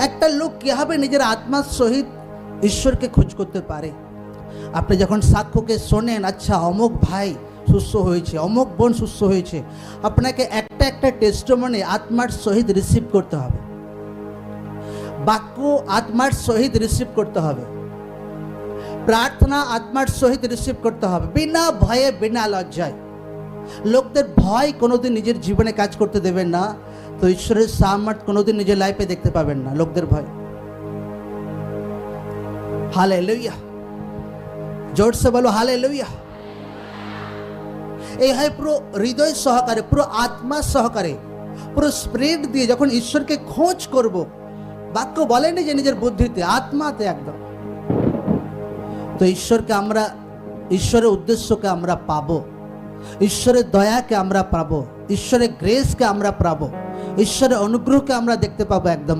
একটা লোক কিভাবে নিজের আত্মার সহিত ঈশ্বরকে খোঁজ করতে পারে? আপনি যখন সাক্ষ্যকে শোনেন, আচ্ছা অমুক ভাই সুস্থ হয়েছে, অমুক বোন সুস্থ হয়েছে, আপনাকে একটা একটা টেস্টিমনি আত্মার সহিত রিসিভ করতে হবে, বাক্য আত্মার সহিত রিসিভ করতে হবে, প্রার্থনা আত্মার সহিত রিসিভ করতে হবে, বিনা ভয়ে বিনা লজ্জায়। লোকদের ভয় কোনোদিন নিজের জীবনে কাজ করতে দেবেন না, তো ঈশ্বরের সামর্থ্য কোনোদিন নিজের লাইফে দেখতে পাবেন না লোকদের ভয়। হালেলুয়া, জোরসে বলো হালেলুয়া। এই হয় পুরো হৃদয় সহকারে, পুরো আত্মা সহকারে, পুরো স্পিরিট দিয়ে যখন ঈশ্বরকে খোঁজ করব। বাক্য বলেনি যে নিজের বুদ্ধিতে, আত্মাতে একদম। তো ঈশ্বরকে আমরা, ঈশ্বরের উদ্দেশ্যকে আমরা পাবো, ঈশ্বরের দয়াকে আমরা পাবো, ঈশ্বরের গ্রেসকে আমরা পাবো, ঈশ্বরের অনুগ্রহকে আমরা দেখতে পাবো একদম।